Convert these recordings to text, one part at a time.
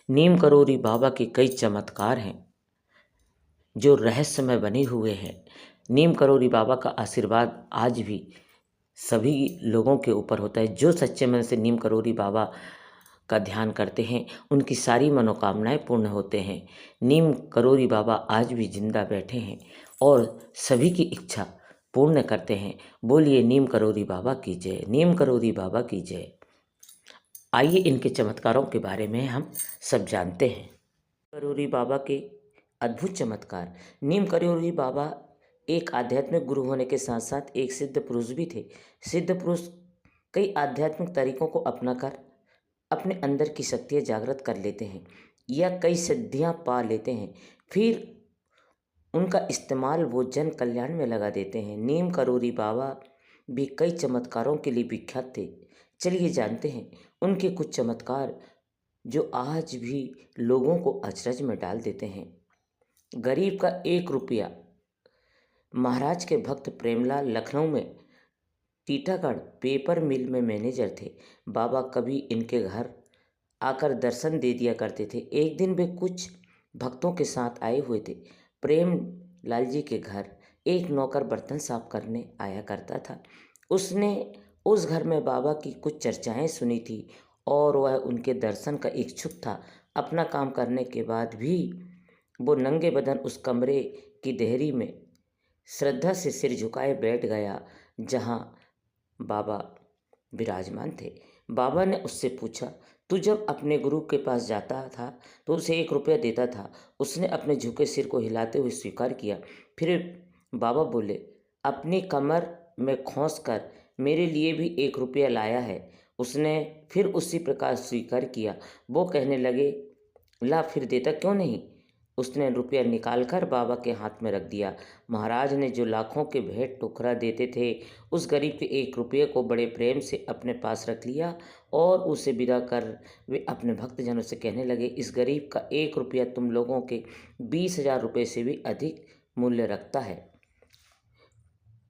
नीम करोरी बाबा के कई चमत्कार हैं जो रहस्यमय बने हुए हैं। नीम करोरी बाबा का आशीर्वाद आज भी सभी लोगों के ऊपर होता है। जो सच्चे मन से नीम करोरी बाबा का ध्यान करते हैं उनकी सारी मनोकामनाएं पूर्ण होते हैं। नीम करोरी बाबा आज भी जिंदा बैठे हैं और सभी की इच्छा पूर्ण करते हैं। बोलिए नीम करोरी बाबा की जय, नीम करोरी बाबा की जय। आइए इनके चमत्कारों के बारे में हम सब जानते हैं। करोरी बाबा के अद्भुत चमत्कार। नीम करोरी बाबा एक आध्यात्मिक गुरु होने के साथ साथ एक सिद्ध पुरुष भी थे। सिद्ध पुरुष कई आध्यात्मिक तरीकों को अपनाकर अपने अंदर की शक्तियाँ जागृत कर लेते हैं या कई सिद्धियाँ पा लेते हैं, फिर उनका इस्तेमाल वो जन कल्याण में लगा देते हैं। नीम करोरी बाबा भी कई चमत्कारों के लिए विख्यात थे। चलिए जानते हैं उनके कुछ चमत्कार जो आज भी लोगों को अचरज में डाल देते हैं। गरीब का 1 रुपया। महाराज के भक्त प्रेमलाल लखनऊ में टीटागढ़ पेपर मिल में मैनेजर थे। बाबा कभी इनके घर आकर दर्शन दे दिया करते थे। एक दिन वे कुछ भक्तों के साथ आए हुए थे। प्रेम लाल जी के घर एक नौकर बर्तन साफ करने आया करता था। उसने उस घर में बाबा की कुछ चर्चाएं सुनी थी और वह उनके दर्शन का इच्छुक था। अपना काम करने के बाद भी वो नंगे बदन उस कमरे की देहरी में श्रद्धा से सिर झुकाए बैठ गया जहां बाबा विराजमान थे। बाबा ने उससे पूछा, तू जब अपने गुरु के पास जाता था तो उसे 1 रुपया देता था? उसने अपने झुके सिर को हिलाते हुए स्वीकार किया। फिर बाबा बोले, अपनी कमर में खोस कर मेरे लिए भी 1 रुपया लाया है। उसने फिर उसी प्रकार स्वीकार किया। वो कहने लगे, ला फिर देता क्यों नहीं? उसने रुपया निकालकर बाबा के हाथ में रख दिया। महाराज ने जो लाखों के भेंट टुकड़ा देते थे उस गरीब के 1 रुपये को बड़े प्रेम से अपने पास रख लिया और उसे विदा कर वे अपने भक्तजनों से कहने लगे, इस गरीब का 1 रुपया तुम लोगों के 20,000 रुपये से भी अधिक मूल्य रखता है।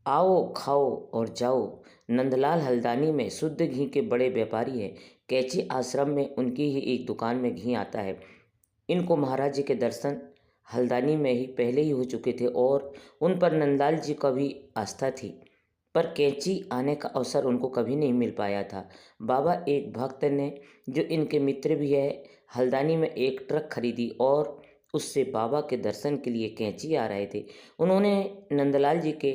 आओ खाओ और जाओ। नंदलाल हल्द्वानी में शुद्ध घी के बड़े व्यापारी हैं। कैची आश्रम में उनकी ही एक दुकान में घी आता है। इनको महाराज जी के दर्शन हल्द्वानी में ही पहले ही हो चुके थे और उन पर नंदलाल जी का भी आस्था थी, पर कैंची आने का अवसर उनको कभी नहीं मिल पाया था। बाबा एक भक्त ने जो इनके मित्र भी है हल्द्वानी में एक ट्रक खरीदी और उससे बाबा के दर्शन के लिए कैंची आ रहे थे। उन्होंने नंदलाल जी के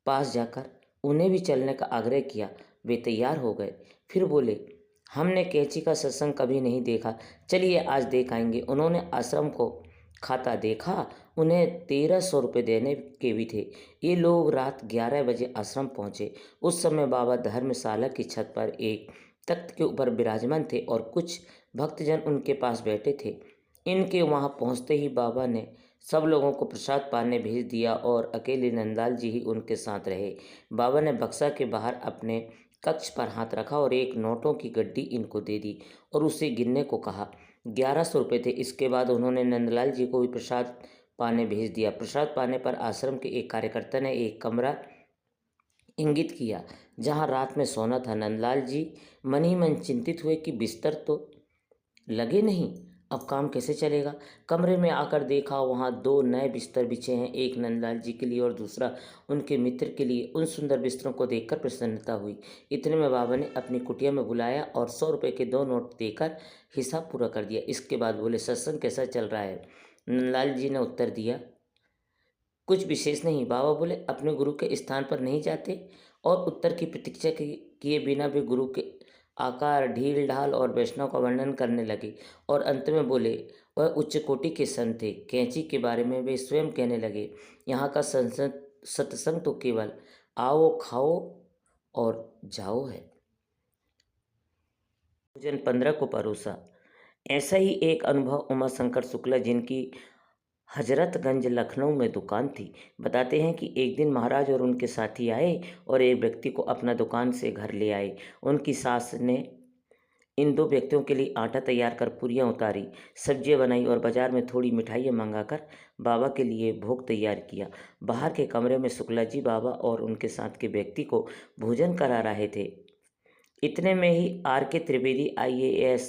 पास जाकर उन्हें भी चलने का आग्रह किया। वे तैयार हो गए। फिर बोले, हमने कैंची का सत्संग कभी नहीं देखा, चलिए आज देख आएंगे। उन्होंने आश्रम को खाता देखा। उन्हें 1300 रुपये देने के भी थे। ये लोग रात 11 बजे आश्रम पहुँचे। उस समय बाबा धर्मशाला की छत पर एक तख्त के ऊपर विराजमान थे और कुछ भक्तजन उनके पास बैठे थे। इनके वहाँ पहुँचते ही बाबा ने सब लोगों को प्रसाद पाने भेज दिया और अकेले नंदलाल जी ही उनके साथ रहे। बाबा ने बक्सा के बाहर अपने कक्ष पर हाथ रखा और एक नोटों की गड्डी इनको दे दी और उसे गिनने को कहा। 1100 रुपये थे। इसके बाद उन्होंने नंदलाल जी को भी प्रसाद पाने भेज दिया। प्रसाद पाने पर आश्रम के एक कार्यकर्ता ने एक कमरा इंगित किया जहां रात में सोना था। नंदलाल जी मन ही मन चिंतित हुए कि बिस्तर तो लगे नहीं, अब काम कैसे चलेगा। कमरे में आकर देखा वहाँ 2 नए बिस्तर बिछे हैं, एक नंदलाल जी के लिए और दूसरा उनके मित्र के लिए। उन सुंदर बिस्तरों को देखकर प्रसन्नता हुई। इतने में बाबा ने अपनी कुटिया में बुलाया और 100 रुपये के 2 नोट देकर हिसाब पूरा कर दिया। इसके बाद बोले, सत्संग कैसा चल रहा है? नंदलाल जी ने उत्तर दिया, कुछ विशेष नहीं। बाबा बोले, अपने गुरु के स्थान पर नहीं जाते? और उत्तर की प्रतीक्षा किए बिना वे गुरु के आकार, ढील ढाल और वैष्णव का वर्णन करने लगे और अंत में बोले, वह उच्च कोटि के संत थे। कैंची के बारे में वे स्वयं कहने लगे, यहाँ का सत्संग तो केवल आओ खाओ और जाओ है। भोजन 15 को परोसा। ऐसा ही एक अनुभव उमा शंकर शुक्ला जिनकी हजरतगंज लखनऊ में दुकान थी बताते हैं कि एक दिन महाराज और उनके साथी आए और एक व्यक्ति को अपना दुकान से घर ले आए। उनकी सास ने इन 2 व्यक्तियों के लिए आटा तैयार कर पूरियाँ उतारी, सब्जियाँ बनाई और बाजार में थोड़ी मिठाइयाँ मंगाकर बाबा के लिए भोग तैयार किया। बाहर के कमरे में शुक्ला जी बाबा और उनके साथ के व्यक्ति को भोजन करा रहे थे। इतने में ही आर के त्रिवेदी IAS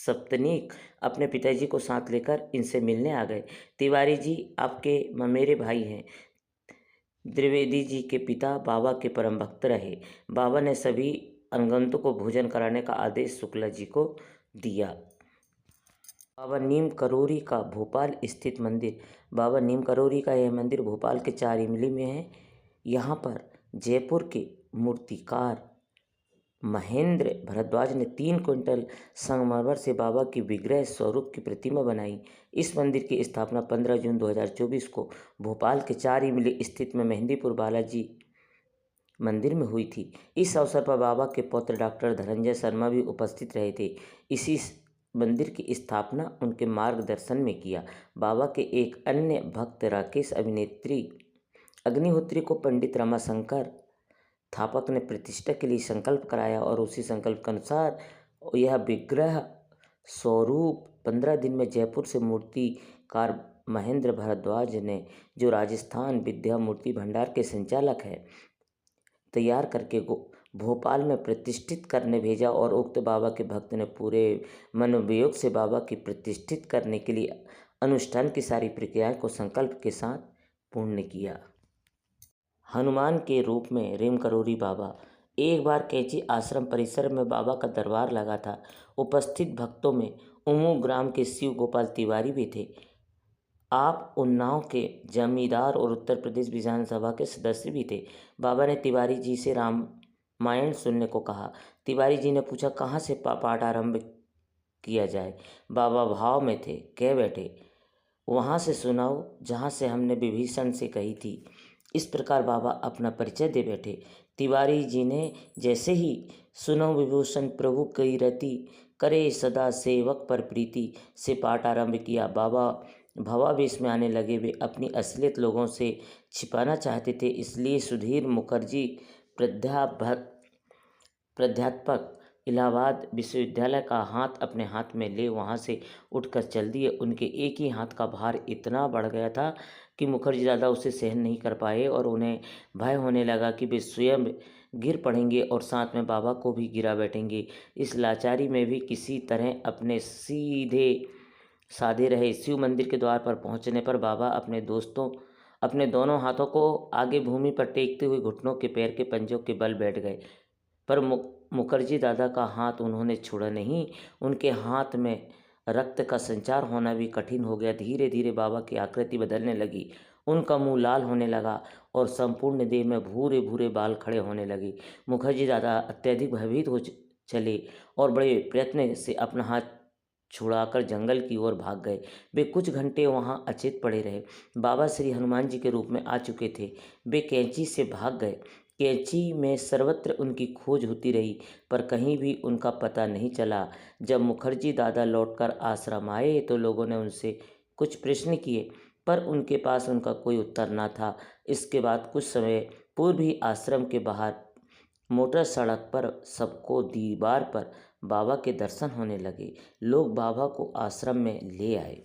सप्तनीक अपने पिताजी को साथ लेकर इनसे मिलने आ गए। तिवारी जी आपके ममेरे भाई हैं। द्विवेदी जी के पिता बाबा के परम भक्त रहे। बाबा ने सभी आगंतुकों को भोजन कराने का आदेश शुक्ला जी को दिया। बाबा नीम करोरी का भोपाल स्थित मंदिर। बाबा नीम करोरी का यह मंदिर भोपाल के 4 इमली में है। यहाँ पर जयपुर के मूर्तिकार महेंद्र भारद्वाज ने 3 क्विंटल संगमरमर से बाबा की विग्रह स्वरूप की प्रतिमा बनाई। इस मंदिर की स्थापना 15 जून 2024 को भोपाल के 4 इमली स्थित में मेहंदीपुर बालाजी मंदिर में हुई थी। इस अवसर पर बाबा के पौत्र डॉक्टर धनंजय शर्मा भी उपस्थित रहे थे। इसी मंदिर की स्थापना उनके मार्गदर्शन में किया। बाबा के एक अन्य भक्त राकेश अभिनेत्री अग्निहोत्री को पंडित रमाशंकर थापक ने प्रतिष्ठा के लिए संकल्प कराया और उसी संकल्प के अनुसार यह विग्रह स्वरूप 15 दिन में जयपुर से मूर्तिकार महेंद्र भारद्वाज ने, जो राजस्थान विद्या मूर्ति भंडार के संचालक हैं, तैयार करके भोपाल में प्रतिष्ठित करने भेजा और उक्त बाबा के भक्त ने पूरे मनोवियोग से बाबा की प्रतिष्ठित करने के लिए अनुष्ठान की सारी प्रक्रियाओं को संकल्प के साथ पूर्ण किया। हनुमान के रूप में रेम करोरी बाबा। एक बार कैंची आश्रम परिसर में बाबा का दरबार लगा था। उपस्थित भक्तों में उमू ग्राम के शिव गोपाल तिवारी भी थे। आप उन्नाव के जमींदार और उत्तर प्रदेश विधानसभा के सदस्य भी थे। बाबा ने तिवारी जी से रामायण सुनने को कहा। तिवारी जी ने पूछा, कहाँ से पाठ आरंभ किया जाए। बाबा भाव में थे, कह बैठे, वहाँ से सुनाओ जहाँ से हमने विभीषण से कही थी। इस प्रकार बाबा अपना परिचय दे बैठे। तिवारी जी ने जैसे ही सुनो विभूषण प्रभु की रति, करे सदा सेवक पर प्रीति से पाठ आरंभ किया। बाबा भावावेश में आने लगे। वे अपनी असलियत लोगों से छिपाना चाहते थे, इसलिए सुधीर मुखर्जी प्राध्यापक इलाहाबाद विश्वविद्यालय का हाथ अपने हाथ में ले वहाँ से उठकर चल दिए। उनके एक ही हाथ का भार इतना बढ़ गया था कि मुखर्जी दादा उसे सहन नहीं कर पाए और उन्हें भय होने लगा कि वे स्वयं गिर पड़ेंगे और साथ में बाबा को भी गिरा बैठेंगे। इस लाचारी में भी किसी तरह अपने सीधे साधे रहे। शिव मंदिर के द्वार पर पहुंचने पर बाबा अपने दोनों हाथों को आगे भूमि पर टेकते हुए घुटनों के पैर के पंजों के बल बैठ गए। पर मुखर्जी दादा का हाथ उन्होंने छोड़ा नहीं। उनके हाथ में रक्त का संचार होना भी कठिन हो गया। धीरे धीरे बाबा की आकृति बदलने लगी। उनका मुंह लाल होने लगा और संपूर्ण देह में भूरे भूरे बाल खड़े होने लगे। मुखर्जी दादा अत्यधिक भयभीत हो चले और बड़े प्रयत्न से अपना हाथ छुड़ाकर जंगल की ओर भाग गए। वे कुछ घंटे वहां अचेत पड़े रहे। बाबा श्री हनुमान जी के रूप में आ चुके थे। वे कैंची से भाग गए। कैंची में सर्वत्र उनकी खोज होती रही, पर कहीं भी उनका पता नहीं चला। जब मुखर्जी दादा लौटकर आश्रम आए तो लोगों ने उनसे कुछ प्रश्न किए, पर उनके पास उनका कोई उत्तर न था। इसके बाद कुछ समय पूर्व ही आश्रम के बाहर मोटर सड़क पर सबको दीवार पर बाबा के दर्शन होने लगे। लोग बाबा को आश्रम में ले आए।